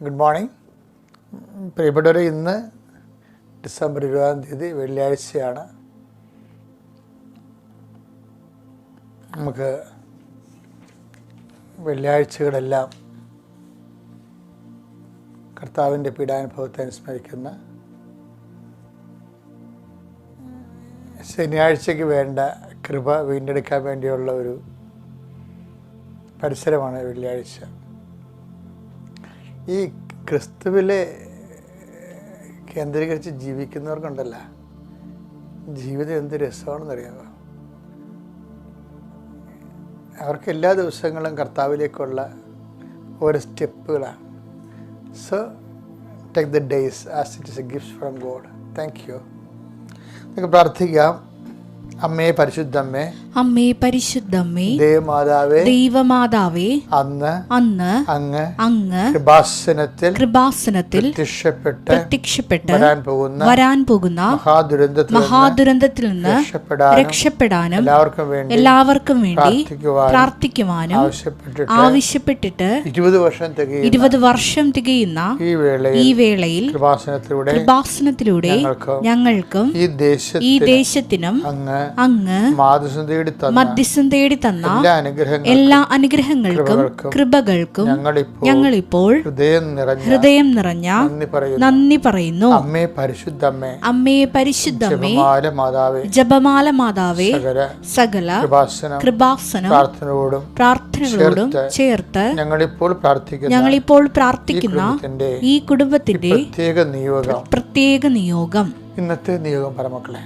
Good morning. പ്രിയപ്പെട്ടവരെ, ഇന്ന് December 20 വെള്ളിയാഴ്ചയാണ്. നമുക്ക് വെള്ളിയാഴ്ചകളെല്ലാം കർത്താവിൻ്റെ പീഡാനുഭവത്തെ അനുസ്മരിക്കുന്ന, ശനിയാഴ്ചയ്ക്ക് വേണ്ട കൃപ വീണ്ടെടുക്കാൻ വേണ്ടിയുള്ള ഒരു പരിസരമാണ് വെള്ളിയാഴ്ച. ഈ ക്രിസ്തുവിലെ കേന്ദ്രീകരിച്ച് ജീവിക്കുന്നവർക്കുണ്ടല്ല, ജീവിതം എന്ത് രസമാണെന്നറിയാമോ? അവർക്ക് എല്ലാ ദിവസങ്ങളും കർത്താവിലേക്കുള്ള ഓരോ സ്റ്റെപ്പുകളാണ്. So take the days as it is a gift from God. Thank you. നമുക്ക് പ്രാർത്ഥിക്കാം. അമ്മേ പരിശുദ്ധമ്മേ, അമ്മേ പരിശുദ്ധമ്മേ, ദൈവമാതാവേ, ദൈവമാതാവേ, അന്ന് അങ്ങ് കൃപാസനത്തിൽ പ്രത്യക്ഷപ്പെട്ട് വരാൻ പോകുന്ന മഹാദുരന്തത്തിൽ നിന്ന് രക്ഷപ്പെടാനും എല്ലാവർക്കും വേണ്ടി പ്രാർത്ഥിക്കുവാനും ആവശ്യപ്പെട്ടിട്ട് 20 വർഷം തികയുന്ന ഈ വേളയിൽ കൃപാസനത്തിലൂടെ ഞങ്ങൾക്കും ഈ ദേശത്തിനും അങ്ങ് മധ്യസ്ഥം തേടി തന്ന എല്ലാ അനുഗ്രഹങ്ങൾക്കും കൃപകൾക്കും ഞങ്ങളിപ്പോൾ ഹൃദയം നിറഞ്ഞ നന്ദി പറയുന്നു. അമ്മേ പരിശുദ്ധമ്മേ, ജപമാല മാതാവേ, സകല കൃപാസനം പ്രാർത്ഥനകളോടും ചേർത്ത് ഞങ്ങളിപ്പോൾ പ്രാർത്ഥിക്കുന്ന ഈ കുടുംബത്തിന്റെ പ്രത്യേക നിയോഗം. ഇന്നത്തെ നിയോഗം പരമക്കളെ,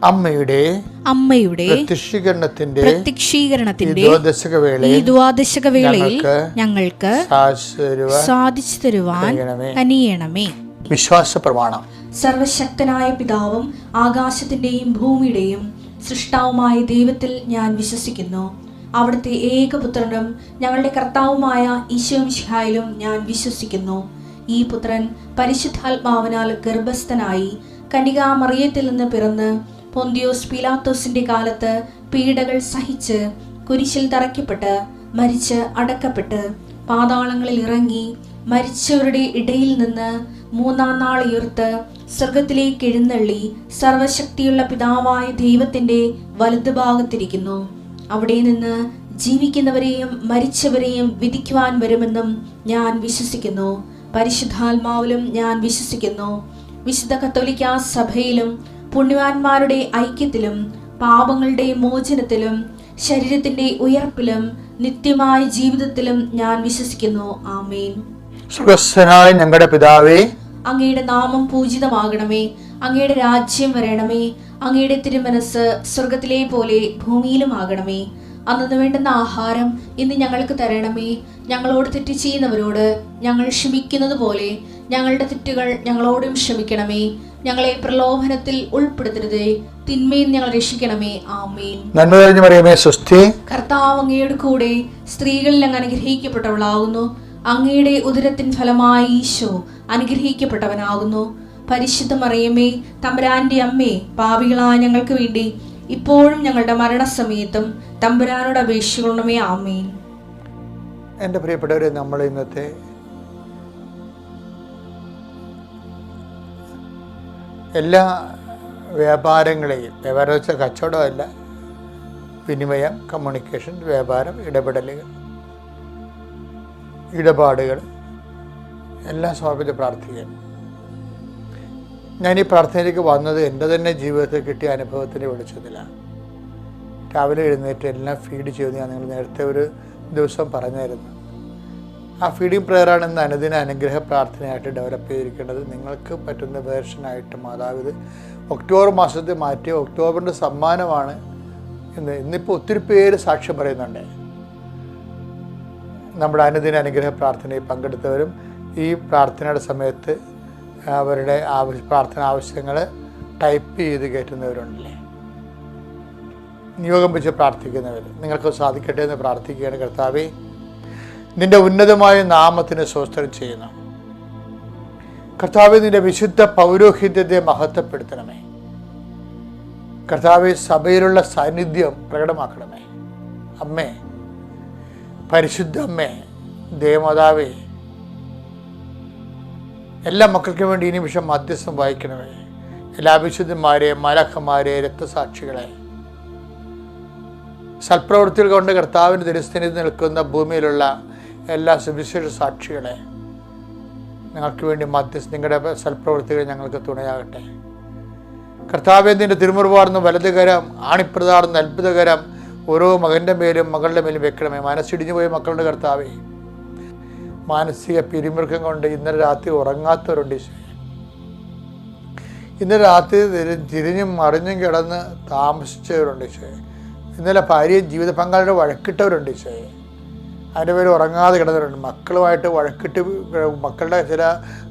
അമ്മയുടെ പ്രത്യക്ഷീകരണത്തിന്റെ ഈ ദ്വാദശക വേളയിൽ ഞങ്ങൾക്ക് സാധിച്ചു തരുവാൻ കനിയണമേ. വിശ്വാസ പ്രമാണം. സർവശക്തനായ പിതാവും ആകാശത്തിന്റെയും ഭൂമിയുടെയും സൃഷ്ടാവുമായ ദൈവത്തിൽ ഞാൻ വിശ്വസിക്കുന്നു. അവിടുത്തെ ഏകപുത്രനും ഞങ്ങളുടെ കർത്താവുമായ ഈശോമിശിഹായിലും ഞാൻ വിശ്വസിക്കുന്നു. ഈ പുത്രൻ പരിശുദ്ധാത്മാവിനാൽ ഗർഭസ്ഥനായി കന്യകാമറിയത്തിൽ നിന്ന് പിറന്ന് പൊന്തിയോസ് പീലാത്തോസിന്റെ കാലത്ത് പീഡകൾ സഹിച്ച് കുരിശിൽ തറയ്ക്കപ്പെട്ട് മരിച്ച് അടക്കപ്പെട്ട് പാതാളങ്ങളിൽ ഇറങ്ങി മരിച്ചവരുടെ ഇടയിൽ നിന്ന് 3-ാം നാൾ ഉയർത്ത് സ്വർഗത്തിലേക്ക് എഴുന്നള്ളി സർവശക്തിയുള്ള പിതാവായ ദൈവത്തിന്റെ വലതുഭാഗത്തിരിക്കുന്നു. അവിടെ നിന്ന് ജീവിക്കുന്നവരെയും മരിച്ചവരെയും വിധിക്കുവാൻ വരുമെന്നും ഞാൻ വിശ്വസിക്കുന്നു. പരിശുദ്ധാത്മാവിലും ഞാൻ വിശ്വസിക്കുന്നു. വിശുദ്ധ കത്തോലിക്കാ സഭയിലും പുണ്യവാന്മാരുടെ ഐക്യത്തിലും പാപങ്ങളുടെ മോചനത്തിലും ശരീരത്തിന്റെ ഉയർപ്പിലും നിത്യമായ ജീവിതത്തിലും ഞാൻ വിശ്വസിക്കുന്നു. ആമേൻ. സ്വർഗ്ഗസ്ഥനായ ഞങ്ങളുടെ പിതാവേ, അങ്ങയുടെ നാമം പൂജിതമാകണമേ. അങ്ങയുടെ രാജ്യം വരണമേ. അങ്ങയുടെ തിരുമനസ് സ്വർഗത്തിലെ പോലെ ഭൂമിയിലും ആകണമേ. അന്നു വേണ്ടുന്ന ആഹാരം ഇന്ന് ഞങ്ങൾക്ക് തരണമേ. ഞങ്ങളോട് തെറ്റ് ചെയ്യുന്നവരോട് ഞങ്ങൾ ക്ഷമിക്കുന്നത് പോലെ ഞങ്ങളുടെ തെറ്റുകൾ ഞങ്ങളോടും ക്ഷമിക്കണമേ. ഞങ്ങളെ പ്രലോഭനത്തിൽ ഉൾപ്പെടുത്തരുതേ, തിന്മയിൽ ഞങ്ങൾ രക്ഷിക്കണമേ. ആമേൻ. നന്മ നിറഞ്ഞ മറിയമേ, സ്വസ്തി. കർത്താവ് അങ്ങയുടെ കൂടെ സ്ത്രീകളിൽ അങ്ങ് അനുഗ്രഹിക്കപ്പെട്ടവളാകുന്നു. അങ്ങയുടെ ഉദരത്തിൻ ഫലമായി ഈശോ അനുഗ്രഹിക്കപ്പെട്ടവനാകുന്നു. പരിശുദ്ധ മറിയമേ, തമ്പുരാന്റെ അമ്മേ, പാപികളായ ഞങ്ങൾക്ക് വേണ്ടി ഇപ്പോഴും ഞങ്ങളുടെ മരണസമയത്തും തമ്പുരാനോട് അപേക്ഷിക്കണമേ. ആമേൻ. എൻ്റെ പ്രിയപ്പെട്ടവരെ, നമ്മൾ ഇന്നത്തെ എല്ലാ വ്യാപാരങ്ങളെയും, വ്യാപാരം വെച്ചാൽ കച്ചവടമല്ല, വിനിമയം, കമ്മ്യൂണിക്കേഷൻ, വ്യാപാരം, ഇടപാടുകൾ എല്ലാം സമർപ്പിച്ച് പ്രാർത്ഥിക്കാൻ. ഞാൻ ഈ പ്രാർത്ഥനയിലേക്ക് വന്നത് എൻ്റെ തന്നെ ജീവിതത്തിൽ കിട്ടിയ അനുഭവത്തിൻ്റെ വെളിച്ചത്തിലാണ്. രാവിലെ എഴുന്നേറ്റ് എല്ലാം ഫീഡ് ചെയ്യുമെന്ന് ഞാൻ നിങ്ങൾ നേരത്തെ ഒരു ദിവസം പറഞ്ഞായിരുന്നു. ആ ഫീഡിങ് പ്രെയറാണ് ഇന്ന് അനുദിന അനുഗ്രഹ പ്രാർത്ഥനയായിട്ട് ഡെവലപ്പ് ചെയ്തിരിക്കേണ്ടത്. നിങ്ങൾക്ക് പറ്റുന്ന വേർഷനായിട്ട് മാതാവ് ഒക്ടോബർ മാസത്തിൽ മാറ്റി ഒക്ടോബറിൻ്റെ സമ്മാനമാണ് ഇന്നിപ്പോൾ ഒത്തിരി പേര് സാക്ഷ്യം പറയുന്നുണ്ട്. നമ്മുടെ അനുദിന അനുഗ്രഹ പ്രാർത്ഥനയിൽ പങ്കെടുത്തവരും ഈ പ്രാർത്ഥനയുടെ സമയത്ത് അവരുടെ പ്രാർത്ഥന ആവശ്യങ്ങൾ ടൈപ്പ് ചെയ്ത് കയറ്റുന്നവരുണ്ടല്ലേ, നിയോഗം വെച്ച് പ്രാർത്ഥിക്കുന്നവർ, നിങ്ങൾക്ക് സാധിക്കട്ടെ എന്ന് പ്രാർത്ഥിക്കുകയാണ്. കർത്താവേ, നിൻ്റെ ഉന്നതമായ നാമത്തിന് സ്വസ്ത്രം ചെയ്യുന്നു. കർത്താവേ, നിൻ്റെ വിശുദ്ധ പൗരോഹിത്യത്തെ മഹത്വപ്പെടുത്തണമേ. കർത്താവേ, സഭയിലുള്ള സാന്നിധ്യം പ്രകടമാക്കണമേ. അമ്മേ, പരിശുദ്ധ അമ്മേ, ദേവമാതാവേ, എല്ലാ മക്കൾക്കും വേണ്ടി ഈ നിമിഷം മധ്യസ്ഥം വഹിക്കണമേ. എല്ലാ വിശുദ്ധന്മാരെ, മലക്കന്മാരെ, രക്തസാക്ഷികളെ, സൽപ്രവൃത്തികൾ കൊണ്ട് കർത്താവിൻ്റെ തിരുസ്ഥനിൽ നിൽക്കുന്ന ഭൂമിയിലുള്ള എല്ലാ സുവിശേഷ സാക്ഷികളെ ഞങ്ങൾക്ക് വേണ്ടി നിങ്ങളുടെ സൽപ്രവൃത്തികൾ ഞങ്ങൾക്ക് തുണയാകട്ടെ. കർത്താവേ, നിൻ്റെ തിരുമുറുവാർന്ന വലതുകരം, ആണിപ്രതാർന്ന അത്ഭുതകരം ഓരോ മകൻ്റെ മേലും മകളുടെ മേലും വെക്കണമേ. മനസ്സിടിഞ്ഞു പോയ മക്കളുടെ കർത്താവേ, മാനസിക പിരിമുറുക്കം കൊണ്ട് ഇന്നലെ രാത്രി ഉറങ്ങാത്തവരുണ്ട് ഈശോയെ. ഇന്നലെ രാത്രി തിരിഞ്ഞും മറിഞ്ഞും കിടന്ന് താമസിച്ചവരുണ്ട് ഈശോയെ. ഇന്നലെ ഭാര്യയും ജീവിത പങ്കാളിയുടെ വഴക്കിട്ടവരുണ്ട് ഈശോയെ. അതിൻ്റെ പേര് ഉറങ്ങാതെ കിടന്നവരുണ്ട്. മക്കളുമായിട്ട് വഴക്കിട്ട് മക്കളുടെ ചില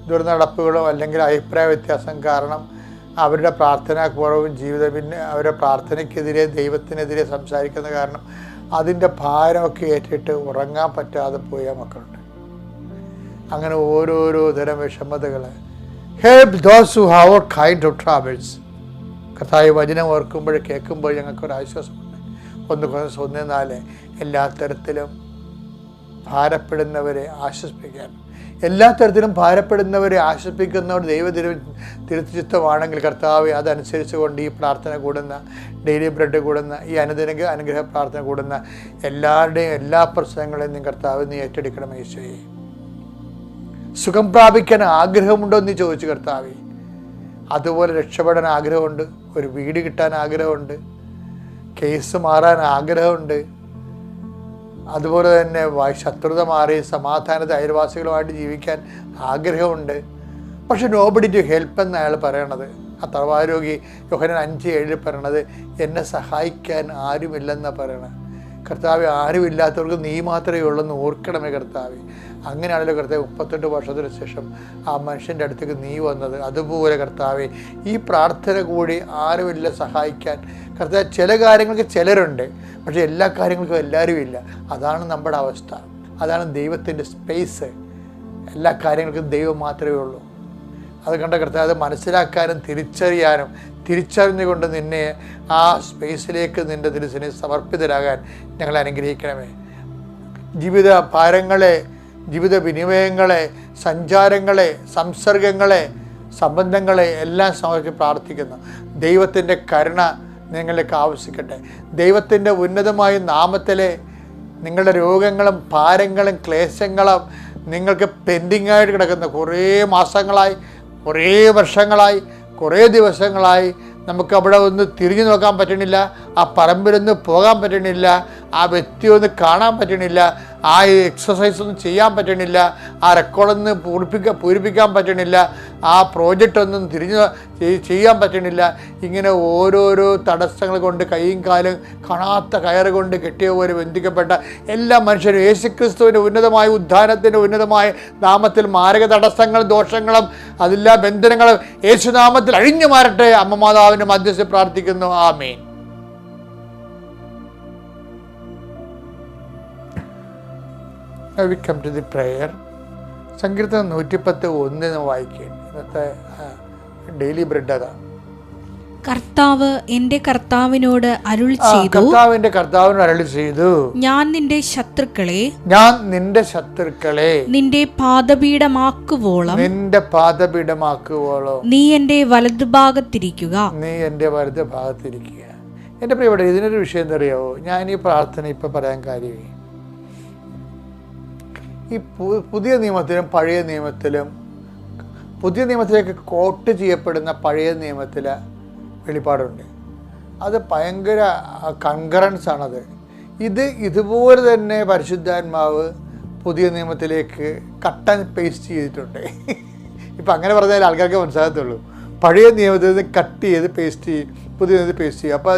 ദുർനടപ്പുകളോ അല്ലെങ്കിൽ അഭിപ്രായ വ്യത്യാസം കാരണം അവരുടെ പ്രാർത്ഥനാക്കുറവും പിന്നെ അവരുടെ പ്രാർത്ഥനയ്ക്കെതിരെ ദൈവത്തിനെതിരെ സംസാരിക്കുന്ന കാരണം അതിൻ്റെ ഭാരമൊക്കെ ഏറ്റിട്ട് ഉറങ്ങാൻ പറ്റാതെ പോയ മക്കളുണ്ട്. അങ്ങനെ ഓരോരോ തരം വിഷമതകൾ. Help those who have all kind of travels. കർത്താവ് വചനം ഓർക്കുമ്പോൾ കേൾക്കുമ്പോൾ ഞങ്ങൾക്കൊരാശ്വാസമുണ്ട്. 1:4 എല്ലാ തരത്തിലും ഭാരപ്പെടുന്നവരെ ആശ്വസിപ്പിക്കാൻ, എല്ലാ തരത്തിലും ഭാരപ്പെടുന്നവരെ ആശ്വസിപ്പിക്കുന്നവർ തിരുച്ചിത്തമാണെങ്കിൽ കർത്താവ് അതനുസരിച്ച് കൊണ്ട് ഈ പ്രാർത്ഥന കൂടുന്ന, ഡെയിലി ബ്രെഡ് കൂടുന്ന, ഈ അനുഗ്രഹ പ്രാർത്ഥന കൂടുന്ന എല്ലാവരുടെയും എല്ലാ പ്രശ്നങ്ങളെയും നീ കർത്താവ് നീ ഏറ്റെടുക്കണം. ഈശോയെ, സുഖം പ്രാപിക്കാൻ ആഗ്രഹമുണ്ടോ എന്ന് ചോദിച്ചു കർത്താവേ. അതുപോലെ രക്ഷപ്പെടാൻ ആഗ്രഹമുണ്ട്, ഒരു വീട് കിട്ടാൻ ആഗ്രഹമുണ്ട്, കേസ് മാറാൻ ആഗ്രഹമുണ്ട്, അതുപോലെ തന്നെ ശത്രുത മാറി സമാധാനത്തെ അയൽവാസികളുമായിട്ട് ജീവിക്കാൻ ആഗ്രഹമുണ്ട്. പക്ഷെ നോബഡി ടു ഹെൽപ്പ് എന്ന് അയാൾ പറയണത്, ആ തറവാരോഗി യോഹന്നാൻ 5:7 പറയണത്, എന്നെ സഹായിക്കാൻ ആരുമില്ലെന്നാണ് പറയണത്. കർത്താവ്, ആരുമില്ലാത്തവർക്ക് നീ മാത്രമേ ഉള്ളെന്ന് ഓർക്കണമേ കർത്താവ്. അങ്ങനെയാണല്ലോ കർത്താവ് 38 വർഷത്തിന് ശേഷം ആ മനുഷ്യൻ്റെ അടുത്തേക്ക് നീ വന്നത്. അതുപോലെ കർത്താവ്, ഈ പ്രാർത്ഥന കൂടി ആരുമില്ല സഹായിക്കാൻ. കർത്താവ്, ചില കാര്യങ്ങൾക്ക് ചിലരുണ്ട്, പക്ഷേ എല്ലാ കാര്യങ്ങൾക്കും എല്ലാവരും ഇല്ല. അതാണ് നമ്മുടെ അവസ്ഥ, അതാണ് ദൈവത്തിൻ്റെ സ്പേസ്. എല്ലാ കാര്യങ്ങൾക്കും ദൈവം മാത്രമേ ഉള്ളൂ. അത് കണ്ട കർത്താവ്, അത് മനസ്സിലാക്കാനും തിരിച്ചറിയാനും തിരിച്ചറിഞ്ഞുകൊണ്ട് നിന്നെ ആ സ്പേസിലേക്ക് നിൻ്റെ തിരുസന്നിധിയിൽ സമർപ്പിതരാകാൻ ഞങ്ങളെ അനുഗ്രഹിക്കണമേ. ജീവിത ഭാരങ്ങളെ, ജീവിത വിനിമയങ്ങളെ, സഞ്ചാരങ്ങളെ, സംസർഗങ്ങളെ, സംബന്ധങ്ങളെ എല്ലാം സമർപ്പിച്ച് പ്രാർത്ഥിക്കുന്നു. ദൈവത്തിൻ്റെ കരുണ നിങ്ങളിലേക്ക് ആവശ്യിക്കട്ടെ. ദൈവത്തിൻ്റെ ഉന്നതമായ നാമത്തിലെ നിങ്ങളുടെ രോഗങ്ങളും ഭാരങ്ങളും ക്ലേശങ്ങളും നിങ്ങൾക്ക് പെൻഡിങ്ങായിട്ട് കിടക്കുന്ന കുറേ മാസങ്ങളായി, കുറേ വർഷങ്ങളായി, കുറേ ദിവസങ്ങളായി നമുക്ക് അവിടെ ഒന്ന് തിരിഞ്ഞു നോക്കാൻ പറ്റണില്ല, ആ പറമ്പിലൊന്ന് പോകാൻ പറ്റണില്ല, ആ വ്യക്തിയെ ഒന്ന് കാണാൻ പറ്റണില്ല, ആ എക്സസൈസ് ഒന്നും ചെയ്യാൻ പറ്റണില്ല, ആ റെക്കോർഡൊന്ന് പൂരിപ്പിക്കാൻ പറ്റണില്ല, ആ പ്രോജക്റ്റ് ഒന്നും ചെയ്യാൻ പറ്റണില്ല. ഇങ്ങനെ ഓരോരോ തടസ്സങ്ങൾ കൊണ്ട് കൈയും കാലും കാണാത്ത കയറ് കൊണ്ട് കെട്ടിയ പോലെ ബന്ധിക്കപ്പെട്ട എല്ലാ മനുഷ്യരും യേശുക്രിസ്തുവിൻ്റെ ഉന്നതമായ ഉദ്ധാനത്തിൻ്റെ ഉന്നതമായ നാമത്തിൽ മാരക തടസ്സങ്ങളും ദോഷങ്ങളും അതെല്ലാ ബന്ധനങ്ങളും യേശുനാമത്തിൽ അഴിഞ്ഞു മാറട്ടെ. അമ്മ മാതാവിൻ്റെ മധ്യസ്ഥ പ്രാർത്ഥിക്കുന്നു. ആമേൻ. We come to the prayer. സങ്കീർത്തനം 110:1 വായിക്കുകയാണ്. ഇന്നത്തെ ഡെയിലി ബ്രെഡ് അതാണ്. കർത്താവ് എന്റെ കർത്താവിനോട് അരുളി ചെയ്തു, ഞാൻ നിന്റെ ശത്രുക്കളെ നിന്റെ പാദപീഠമാക്കുവോളം നീ എന്റെ വലതുഭാഗത്തിരിക്കുക. എൻ്റെ പ്രിയപ്പെട്ട, ഇതിനൊരു വിഷയം എന്താ അറിയാവോ? ഞാൻ ഈ പ്രാർത്ഥന ഇപ്പം പറയാൻ കാര്യമേ, ഈ പുതിയ നിയമത്തിലും പഴയ നിയമത്തിലും, പുതിയ നിയമത്തിലേക്ക് കോട്ട് ചെയ്യപ്പെടുന്ന പഴയ നിയമത്തിലെ വെളിപ്പാടുണ്ട്. അത് ഭയങ്കര കൺകറൻസ് ആണത്. ഇതുപോലെ തന്നെ പരിശുദ്ധാത്മാവ് പുതിയ നിയമത്തിലേക്ക് കട്ട് ആൻഡ് പേസ്റ്റ് ചെയ്തിട്ടുണ്ട്. ഇപ്പം അങ്ങനെ പറഞ്ഞാൽ ആൾക്കാർക്ക് മനസ്സിലാകത്തുള്ളൂ. പഴയ നിയമത്തിൽ നിന്ന് കട്ട് ചെയ്ത് പേസ്റ്റ് ചെയ്യും. പുതിയ നിയമത്തിൽ പേസ്റ്റ് ചെയ്യും. അപ്പോൾ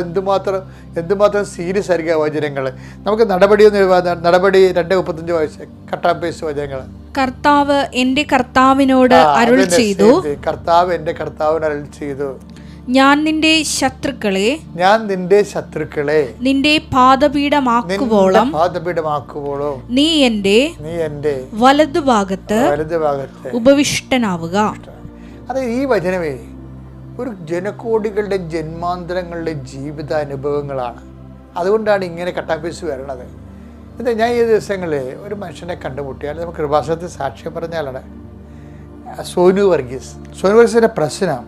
എന്തുമാത്രം സീരിയസ് ആയിരിക്കും ആ വചനങ്ങൾ. നമുക്ക് നടപടി 2:35 വായിച്ച കട്ടാ പേസ്റ്റ് വചനങ്ങൾ. കർത്താവ് എൻ്റെ കർത്താവിനോട് അരുൾ ചെയ്തു, കർത്താവ് എൻ്റെ കർത്താവിന് അരുൾ ചെയ്തു, ഞാൻ നിന്റെ ശത്രുക്കളെ നിന്റെ പാദപീഠമാക്കുവോളം നീ എൻ്റെ വലതുഭാഗത്ത് ഉപവിഷ്ടനാവുക. അതെ, ഈ വചനമേ ഒരു ജനകോടികളുടെ ജന്മാന്തരങ്ങളുടെ ജീവിതാനുഭവങ്ങളാണ്. അതുകൊണ്ടാണ് ഇങ്ങനെ കട്ടാപ്പീസ് വരണത്. എന്താ, ഞാൻ ഈ ദിവസങ്ങളിൽ ഒരു മനുഷ്യനെ കണ്ടുമുട്ടിയാൽ നമുക്ക് കൃപാസനത്തിൽ സാക്ഷ്യം പറഞ്ഞാലാണ് സോനു വർഗീസിൻ്റെ പ്രശ്നം.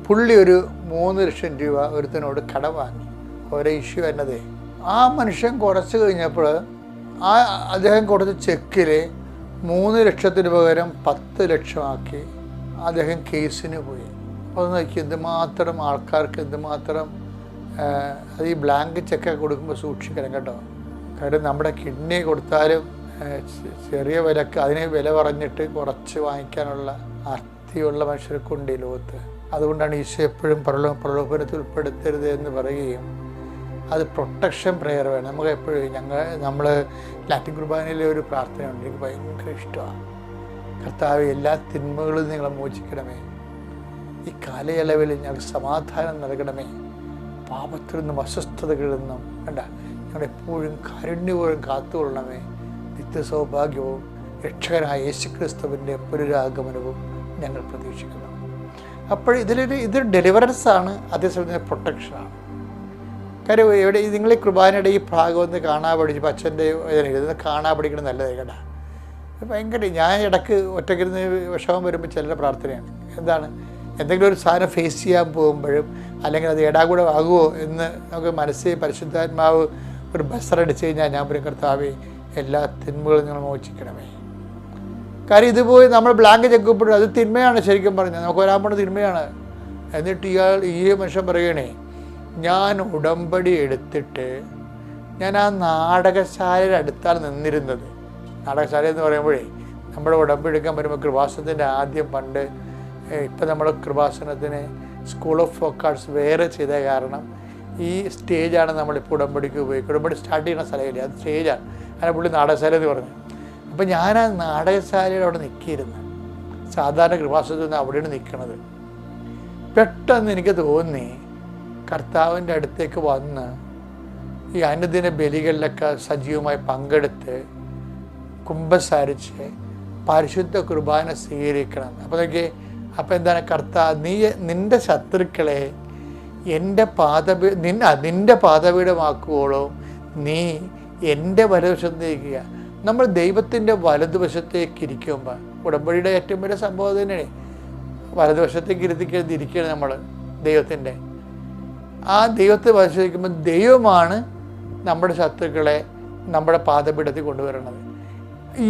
പുള്ളി ഒരു 3 ലക്ഷം രൂപ ഒരുത്തനോട് കടം വാങ്ങി. ഓരോ ഇഷ്യൂ എന്നത് ആ മനുഷ്യൻ കുറച്ച് കഴിഞ്ഞപ്പോൾ അദ്ദേഹം കൊടുത്ത ചെക്കിൽ 3 ലക്ഷത്തിന് പകരം 10 ലക്ഷമാക്കി അദ്ദേഹം കേസിന് പോയി. അപ്പോൾ അത് നോക്കി എന്തുമാത്രം ആൾക്കാർക്ക് എന്തുമാത്രം അത് ഈ ബ്ലാങ്ക് ചെക്കൊക്കെ കൊടുക്കുമ്പോൾ സൂക്ഷിക്കണം കേട്ടോ. കാര്യം നമ്മുടെ കിഡ്നി കൊടുത്താലും ചെറിയ വിലക്ക് അതിനെ വില പറഞ്ഞിട്ട് കുറച്ച് വാങ്ങിക്കാനുള്ള അർത്ഥിയുള്ള മനുഷ്യർക്കുണ്ട് ഈ ലോകത്ത്. അതുകൊണ്ടാണ് ഈശോ എപ്പോഴും പ്രലോഭനത്തിൽ ഉൾപ്പെടുത്തരുത് എന്ന് പറയുകയും അത് പ്രൊട്ടക്ഷൻ പ്രെയർ വേണം. നമുക്ക് എപ്പോഴും നമ്മൾ ലാറ്റിൻ കുർബാനയിലെ ഒരു പ്രാർത്ഥനയുണ്ട്, എനിക്ക് ഭയങ്കര ഇഷ്ടമാണ്. കർത്താവ് എല്ലാ തിന്മകളും നിങ്ങളെ മോചിക്കണമേ, ഈ കാലയളവിൽ ഞങ്ങൾക്ക് സമാധാനം നൽകണമേ, പാപത്തിൽ നിന്നും അസ്വസ്ഥതകളിൽ നിന്നും ഞങ്ങളെപ്പോഴും കാരുണ്യപൂർവ്വം കാത്തുകൊള്ളണമേ, നിത്യസൗഭാഗ്യവും രക്ഷകനായ യേശുക്രിസ്തുവിൻ്റെ പുനരാഗമനവും ഞങ്ങൾ പ്രതീക്ഷിക്കുന്നു. അപ്പോൾ ഇതൊരു ഡെലിവറൻസാണ്, അതേസമയം പ്രൊട്ടക്ഷനാണ്. കാര്യം നിങ്ങൾ ഈ കുർബാനയുടെ ഈ ഭാഗം ഒന്ന് കാണാൻ പഠിച്ചു അച്ഛൻ്റെ ഇതൊന്ന് കാണാൻ പഠിക്കണം നല്ലതായി കേട്ടാ. ഭയങ്കര ഞാൻ ഇടയ്ക്ക് ഒറ്റയ്ക്കിരുന്ന് വിഷമം വരുമ്പോൾ ചിലരുടെ പ്രാർത്ഥനയാണ്. എന്താണ്, എന്തെങ്കിലും ഒരു സാധനം ഫേസ് ചെയ്യാൻ പോകുമ്പോഴും അല്ലെങ്കിൽ അത് ഏടാകൂടെ ആകുമോ എന്ന് നമുക്ക് മനസ്സിൽ പരിശുദ്ധാത്മാവ് ഒരു ബസ്സറടിച്ച് കഴിഞ്ഞാൽ ഞാൻ പറയും, കർത്താവേ എല്ലാ തിന്മകളും നിങ്ങൾ മോചിക്കണമേ. കാര്യം ഇതുപോയി നമ്മൾ ബ്ലാങ്ക് ചെക്കപ്പോഴും അത് തിന്മയാണ്. ശരിക്കും പറഞ്ഞാൽ നമുക്ക് വരാൻ പോണ തിന്മയാണ്. എന്നിട്ട് ഈ മനുഷ്യൻ പറയണേ, ഞാൻ ഉടമ്പടി എടുത്തിട്ട് ഞാൻ ആ നാടകശാലയുടെ അടുത്താണ് നിന്നിരുന്നത്. നാടകശാല എന്ന് പറയുമ്പോഴേ നമ്മുടെ ഉടമ്പടി എടുക്കാൻ വരുമ്പോൾ കൃപാസനത്തിൻ്റെ ആദ്യം പണ്ട് ഇപ്പം നമ്മൾ കൃപാസനത്തിന് സ്കൂൾ ഓഫ് ഫോക്ക് ആർട്സ് വേറെ ചെയ്ത കാരണം ഈ സ്റ്റേജാണ് നമ്മളിപ്പോൾ ഉടമ്പടിക്ക് ഉപയോഗിക്കുക. ഉടമ്പടി സ്റ്റാർട്ട് ചെയ്യുന്ന സ്ഥലമില്ലേ, അത് സ്റ്റേജാണ്. അങ്ങനെ പുള്ളി നാടകശാല എന്ന് പറഞ്ഞു. അപ്പം ഞാൻ ആ നാടകശാലയുടെ അവിടെ നിൽക്കിയിരുന്നു. സാധാരണ കൃപാസനത്തിൽ നിന്ന് അവിടെയാണ് നിൽക്കുന്നത്. പെട്ടെന്ന് എനിക്ക് തോന്നി കർത്താവിൻ്റെ അടുത്തേക്ക് വന്ന് ഈ അനുദിന ബലികളിലൊക്കെ സജീവമായി പങ്കെടുത്ത് കുമ്പസാരിച്ച് പരിശുദ്ധ കുർബാന സ്വീകരിക്കണം. അപ്പോൾ എന്താണ്, നിൻ്റെ ശത്രുക്കളെ നിന്റെ പാദപീഠമാക്കുവോളോ നീ എൻ്റെ വലതുവശത്തേക്കുക. നമ്മൾ ദൈവത്തിൻ്റെ വലതുവശത്തേക്ക് ഇരിക്കുമ്പോൾ ഉടമ്പടിയുടെ ഏറ്റവും വലിയ സംഭവം തന്നെയാണ് വലതുവശത്തേക്ക് ഇരിക്കുകയാണ് നമ്മൾ ദൈവത്തിൻ്റെ. ആ ദൈവത്തെ വലതുവശിക്കുമ്പോൾ ദൈവമാണ് നമ്മുടെ ശത്രുക്കളെ നമ്മുടെ പാദപീഠത്തിൽ കൊണ്ടുവരുന്നത്.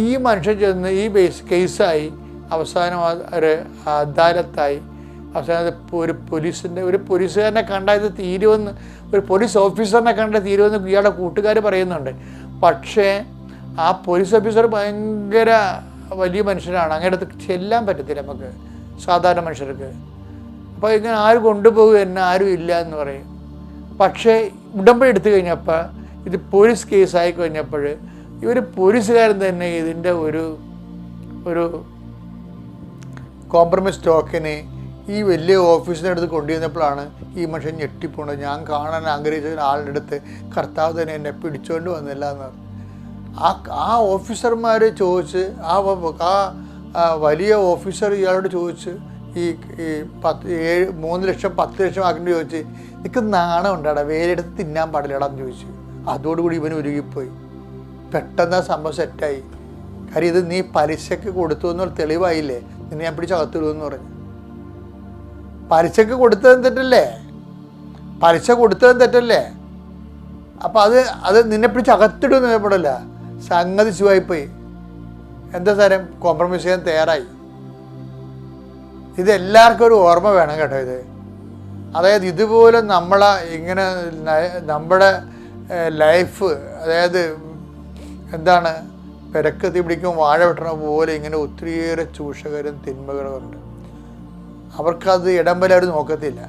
ഈ മനുഷ്യൻ ചെന്ന് ഈ കേസായി അവസാനം ഒരു അദാലത്തായി അവസാനം ഒരു പോലീസുകാരനെ കണ്ടാൽ ഇത് തീരുമെന്ന്, ഒരു പോലീസ് ഓഫീസറിനെ കണ്ടാൽ തീരുമെന്ന് ഇയാളുടെ കൂട്ടുകാർ പറയുന്നുണ്ട്. പക്ഷേ ആ പോലീസ് ഓഫീസർ ഭയങ്കര വലിയ മനുഷ്യനാണ്, അങ്ങോട്ട് ചെല്ലാൻ പറ്റത്തില്ല നമുക്ക് സാധാരണ മനുഷ്യർക്ക്. അപ്പോൾ ഇങ്ങനെ ആര് കൊണ്ടുപോകും എന്നെ ആരും ഇല്ല എന്ന് പറയും. പക്ഷേ ഉടമ്പടി എടുത്തു കഴിഞ്ഞപ്പോൾ ഇത് പോലീസ് കേസായി കഴിഞ്ഞപ്പോൾ ഇവർ പോലീസുകാരൻ തന്നെ ഇതിൻ്റെ ഒരു കോംപ്രമൈസ് ടോക്കന് ഈ വലിയ ഓഫീസിൻ്റെ അടുത്ത് കൊണ്ടുവന്നപ്പോഴാണ് ഈ മനുഷ്യൻ ഞെട്ടിപ്പോണത്. ഞാൻ കാണാൻ ആഗ്രഹിച്ച ഒരാളുടെ അടുത്ത് കർത്താവ് തന്നെ എന്നെ പിടിച്ചുകൊണ്ട് വന്നില്ല എന്ന് പറഞ്ഞു. ആ ഓഫീസർമാർ ചോദിച്ച് ആ വലിയ ഓഫീസർ ഇയാളോട് ചോദിച്ച് ഈ 3 ലക്ഷം 10 ലക്ഷം ആക്കിയിട്ട് ചോദിച്ച്, നിനക്ക് നാണം ഉണ്ടാടാ, വേരെടുത്ത് തിന്നാൻ പാടില്ലടാന്ന് ചോദിച്ചു. അതോടുകൂടി ഇവന് ഉരുകിപ്പോയി. പെട്ടെന്ന് ആ സംഭവം സെറ്റായി. കാര്യം ഇത് നീ പലിശക്ക് കൊടുത്തു എന്നുള്ള തെളിവായില്ലേ, നിന്നെ ഞാൻ പിടിച്ച് അകത്തിടുമെന്ന് പറഞ്ഞു. പലിശക്ക് കൊടുത്തതും തെറ്റല്ലേ, പലിശ കൊടുത്തതും തെറ്റല്ലേ. അപ്പം അത് നിന്നെ പിടിച്ച് അകത്തിടുമെന്ന് പറയപ്പെടില്ല. സംഗതി ശിവായിപ്പോയി. എന്താ സാരം, കോംപ്രമൈസ് ചെയ്യാൻ തയ്യാറായി. ഇതെല്ലാവർക്കും ഒരു ഓർമ്മ വേണം കേട്ടോ. അതായത് ഇതുപോലെ ഇങ്ങനെ നമ്മുടെ ലൈഫ്, അതായത് എന്താണ്, പെരക്കത്തി പിടിക്കും വാഴ വെട്ടണ പോലെ ഇങ്ങനെ ഒത്തിരിയേറെ ചൂഷകരും തിന്മകളും ഉണ്ട്. അവർക്കത് ഇടം വരെ അവർ നോക്കത്തില്ല.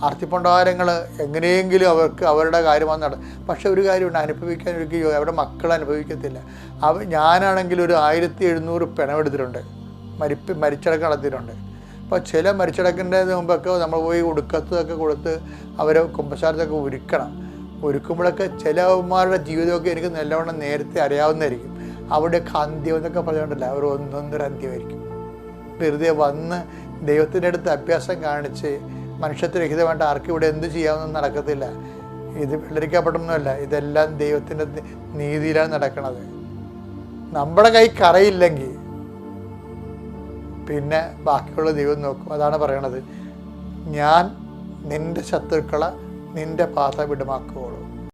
ആർത്തിപ്പണ്ടാരങ്ങൾ എങ്ങനെയെങ്കിലും അവർക്ക് അവരുടെ കാര്യമാണ് പക്ഷെ ഒരു കാര്യമുണ്ട്, അനുഭവിക്കാൻ ഒരിക്കലും അവരുടെ മക്കൾ അനുഭവിക്കത്തില്ല. ഞാനാണെങ്കിൽ ഒരു 1700 പിണമെടുത്തിട്ടുണ്ട്, മരിച്ചടക്കം നടത്തിയിട്ടുണ്ട്. അപ്പോൾ ചില മരിച്ചടക്കിൻ്റെ മുമ്പൊക്കെ നമ്മൾ പോയി ഉടുക്കത്തൊക്കെ കൊടുത്ത് അവരെ കുമ്പസാരത്തൊക്കെ ഒരുക്കുമ്പോഴൊക്കെ ചിലവന്മാരുടെ ജീവിതമൊക്കെ എനിക്ക് നല്ലവണ്ണം നേരത്തെ അറിയാവുന്നതായിരിക്കും. അവിടെയൊക്കെ അന്ത്യം എന്നൊക്കെ പറഞ്ഞുകൊണ്ടല്ല, അവർ ഒന്നൊന്നര അന്ത്യമായിരിക്കും. വെറുതെ വന്ന് ദൈവത്തിൻ്റെ അടുത്ത് അഭ്യാസം കാണിച്ച് മനുഷ്യത്വരഹിതമായിട്ട് ആർക്കും ഇവിടെ എന്ത് ചെയ്യാമെന്നും നടക്കത്തില്ല. ഇത് വെള്ളരിക്കപ്പെട്ടൊന്നുമല്ല, ഇതെല്ലാം ദൈവത്തിൻ്റെ നീതിയിലാണ് നടക്കുന്നത്. നമ്മുടെ കൈ കറയില്ലെങ്കിൽ പിന്നെ ബാക്കിയുള്ള ദൈവം നോക്കും. അതാണ് പറയണത്, ഞാൻ നിൻ്റെ ശത്രുക്കളെ നിൻ്റെ പാത വിടുമാക്കുവോളൂ.